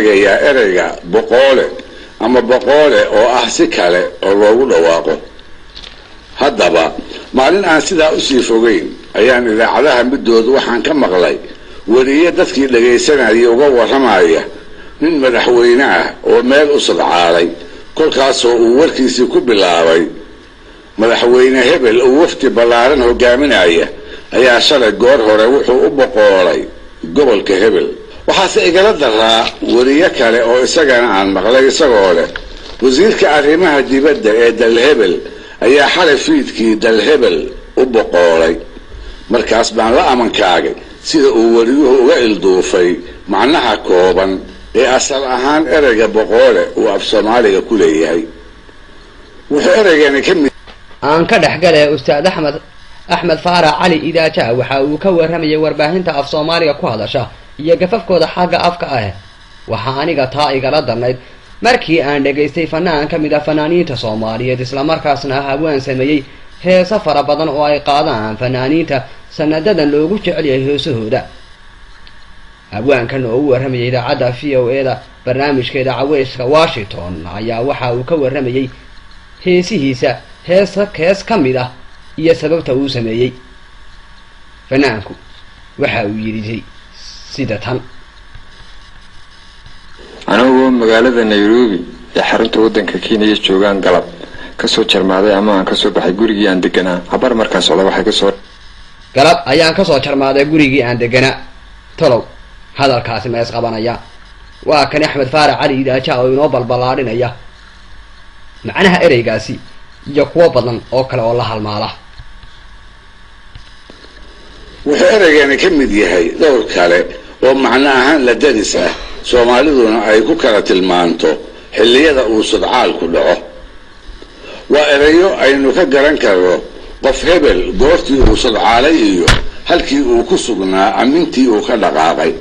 tegayaa ereyga boqoole ama boqoole oo ah si kale oo loogu dhawaaqo. haddaba maalin aan sidaa usii fogeyn ayaan idaacadaha midooda waxaan ka maqlay wariye dadkii dhagaysanayay uga warramaya nin madaxweyne ah oo meel u sadcaalay, kolkaasoo uu warkiisii ku bilaabay madaxweyne hebel oo wafdi ballaaran hogaaminaya ayaa shalay goor hore wuxuu u boqoolay gobolka hebel. waxaase igala daraa wariye kale oo isagana aan maqlay isagoo leh wasiirka arrimaha dibadda ee dalhebel ayaa xalay fiidkii dalhebel u boqoolay. markaas baan la amankaagay sida uu wariyuhu uga ilduufay macnaha kooban ee asal ahaan ereyga boqoole uu af Soomaaliga ku leeyahay. wuxuu ereygani ka mid aan ka dhaxgalay ustaad axmed faarax cali idaaja waxa uu ka warramayay warbaahinta af Soomaaliga ku hadasha iyo gafafkooda xagga afka ah. waxa aniga taa igala darnayd markii aan dhageystay fanaan ka mid ah fanaaniinta Soomaaliyeed isla markaasna hawaan sameeyay heeso fara badan oo ay qaadaan fanaaniinta sanadadan loogu jecel yahay heesahooda. haweenkan oo u warramayay idaacadda VOA-da barnaamijkeeda Caweyska Washington ayaa waxa uu ka warramayay heesihiisa hees ka mid ah iyo sababta uu sameeyay. fanaanku waxa uu yiri sida tan: anagoo magaalada Nairobi ee xarunta waddanka Kenya joogaan galab kasoo jarmaaday ama aan kasoo baxay gurigii aan deganaa. habar markaan socdo waxay kasoo galab ayaan kasoo jarmaaday gurigii aan deganaa. talow hadalkaasi ma isqabanaya? waa kan Axmed Faarax Cali Idaaja oo inoo balbalaarinaya macnaha ereygaasi iyo kuwa badan oo kale oo la halmaala. wuxuu ereygani ka mid yahay dhowr kale oo macno ahaan la daris ah, Soomaaliduna ay ku kala tilmaanto xilliyada uu sadcaalku dhaco. waa erayo aynu ka garan karno qof hebel goortii uu sadcaalay iyo halkii uu ku sugnaa amintii uu ka dhaqaaqay.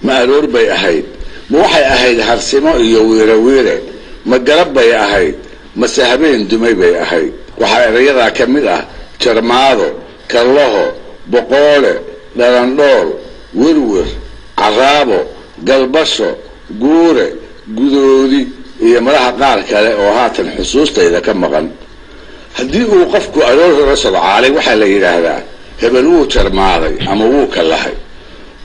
ma aroor bay ahayd? ma waxay ahayd harsimo iyo wiire? ma galab bay ahayd? mase habeen dumay bay ahayd? waxaa erayadaa ka mid ah jarmaado, kallaho, boqoole, dhalandhool, werwer, caraabo, galbasho, guure, gudoodi iyo madaxa qaar kale oo haatan xusuustayda ka maqan. haddii uu qofku aroor hore sadcaalay waxaa la yidhaahdaa hebel wuu jarmaaday ama wuu kallahay.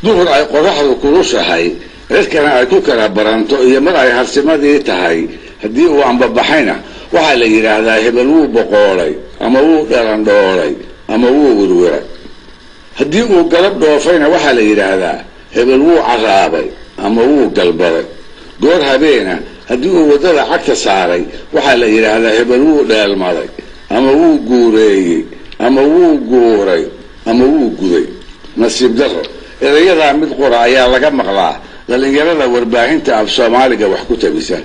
duhur ay qoraxdu kulushahay cirkana ay ku kala baranto iyo mar ay harsimadii tahay haddii uu ambabaxayna waxaa la yidhaahdaa hebel wuu boqoolay ama wuu dhalandhoolay ama wuu werweray. haddii uu galab dhoofayna waxaa la yidhaahdaa hebel wuu caraabay ama wuu galbaday. goor habeena haddii uu waddada cagta saaray waxaa la yidhaahdaa hebel wuu dheelmaday ama wuu guureeyey ama wuu guuray ama wuu guday. nasiib darro erayadaa mid qura ayaa laga maqlaa dhalinyarada warbaahinta af Soomaaliga wax ku tabisa,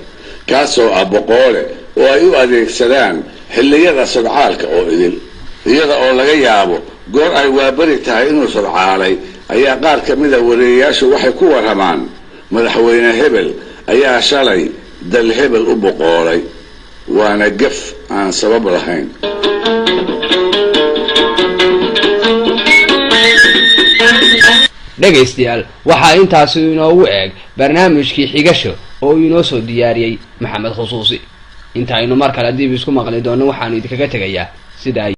kaasoo ah boqoole oo ay u adeegsadaan xilliyada sadcaalka oo idil. iyada oo laga yaabo goor ay waabari tahay inuu sadcaalay ayaa qaar ka mid a wariyeyaashu waxay ku warramaan madaxweyne hebel ayaa shalay dal hebel u boqoolay. waana gaf aan sabab lahayn. dhegaystayaal waxaa intaasi inoogu eeg barnaamijkii xigasho oo inoo soo diyaariyey maxamed xusuusi. inta aynu mar kale dib isku maqli doono waxaanu idinkaga tegayaa sida